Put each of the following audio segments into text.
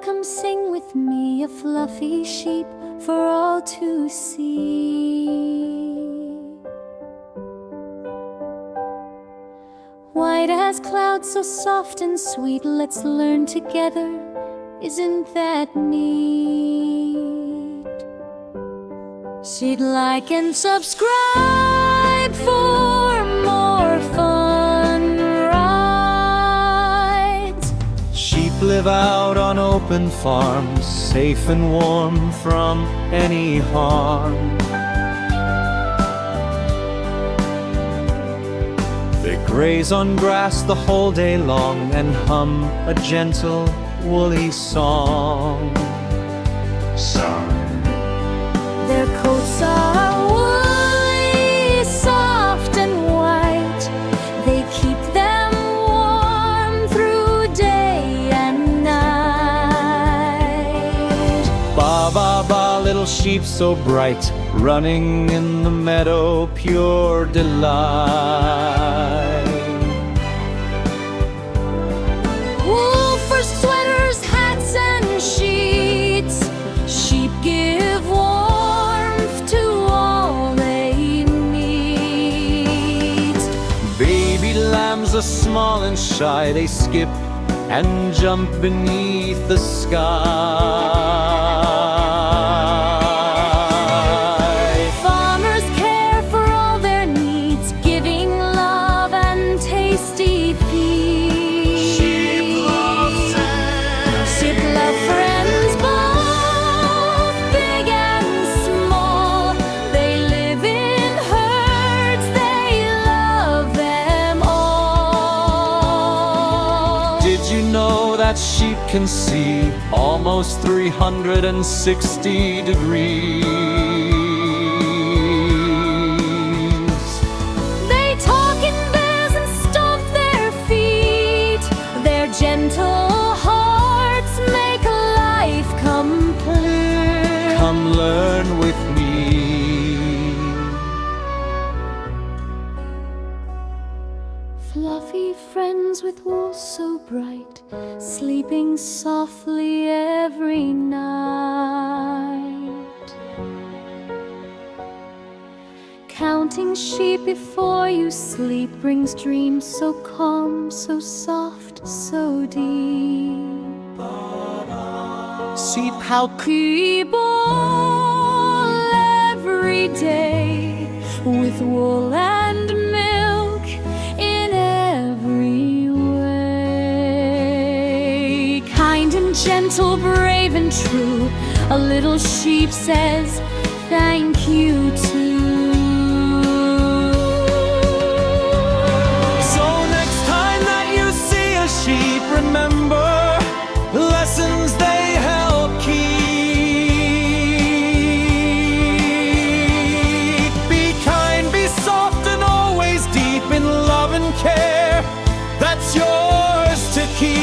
come sing with me, a fluffy sheep for all to see. White as clouds, so soft and sweet, let's learn together, isn't that neat? She'd like and subscribe for more fun rides. Sheep live out on open farms, safe and warm from any harm. They graze on grass the whole day long and hum a gentle, woolly song. Their coats are woolly, soft and white. They keep them warm through day and night. Ba ba ba, little sheep so bright, running in the meadow, pure delight. Wool for sweaters, hats and sheets. Sheep give warmth to all they meet. Baby lambs are small and shy, they skip and jump beneath the sky. Farmers care for all their needs, giving love and tasty feeds. Sheep love friends both big and small. They live in herds, they love them all. Did you know that sheep can see almost 360 degrees? They talk in bears and stomp their feet. Their gentle hearts make life complete. Come learn with me. Fluffy friends with wool so bright, sleeping softly every night. Counting sheep before you sleep brings dreams so calm, so soft, so deep. See how Keep all every day with wool and milk in every way. Kind and gentle, brave and true, a little sheep says thank you too. So next time that you see a sheep, remember lessons they help keep. Be kind, be soft, and always deep in love and care. That's yours to keep.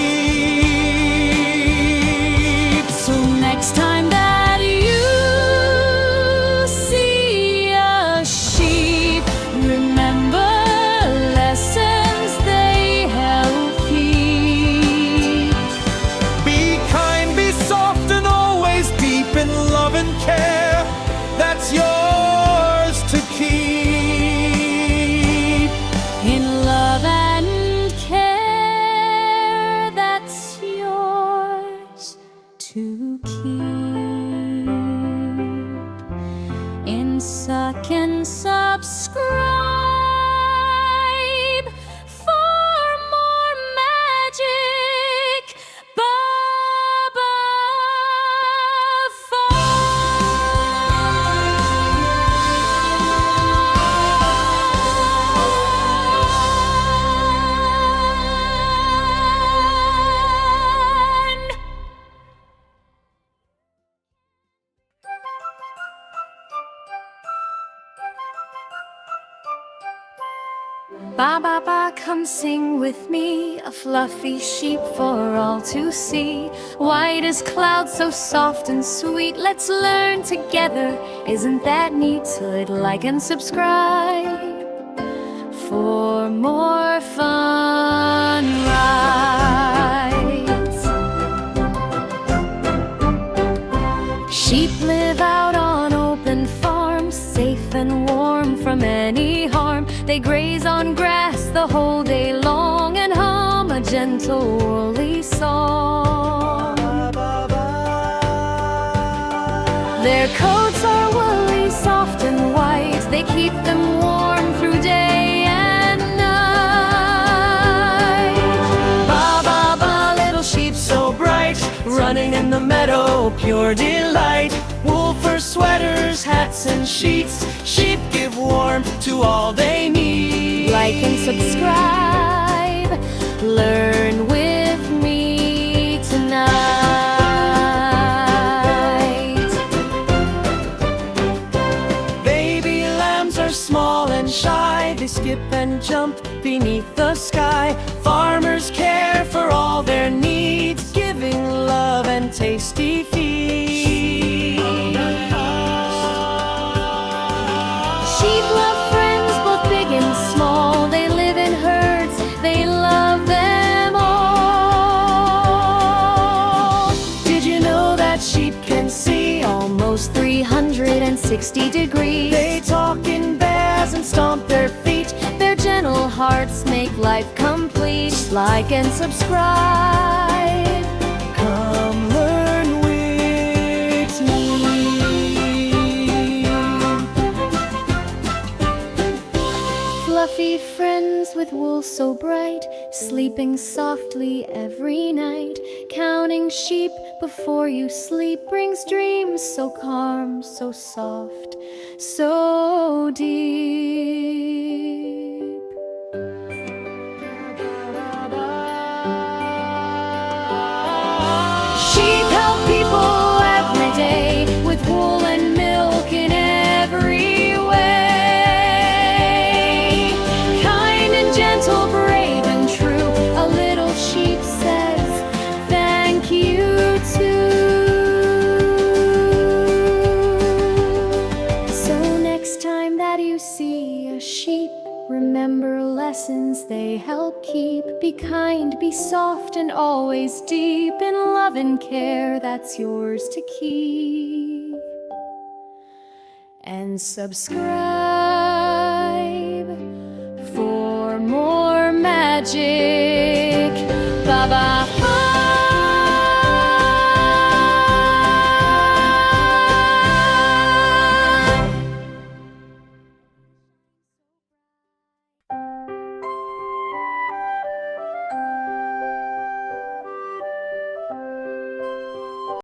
So next time that you see a sheep, remember lessons they help keep. Be kind, be soft, and always deep in love and care. That's yours to keep. In love and care, that's yours to keep. In suck and subscribe for more magic, Baba fun. Ba ba ba, come sing with me, a fluffy sheep for all to see. White as clouds, so soft and sweet, let's learn together, isn't that neat? So hit like and subscribe for more fun rides. Sheep live out on open farms, safe and warm from any harm. They graze on grass the whole day long and hum a gentle woolly song. Their coats are woolly, soft and white. They keep them warm through day and night. Ba ba ba, little sheep so bright, running in the meadow, pure delight. Wool for sweaters, hats and sheets. Sheep give warmth to all they need. Like and subscribe, learn with me tonight. Baby lambs are small and shy. They skip and jump beneath the sky. Farmers care for all their needs, giving love and tasty feeds. Sheep love friends, both big and small. They live in herds, they love them all. Did you know that sheep can see almost 360 degrees? They talk in bears and stomp their feet. Their gentle hearts make life complete. Like and subscribe, come learn with me. Fluffy friends with wool so bright, sleeping softly every night. Counting sheep before you sleep brings dreams so calm, so soft, so deep. Sheep help people every day with wool and milk in every way. Kind and gentle, brave and true, a little sheep says thank you too. So next time that you see a sheep, remember lessons they help keep. Be kind, be soft, and always deep in love and care that's yours to keep. And subscribe.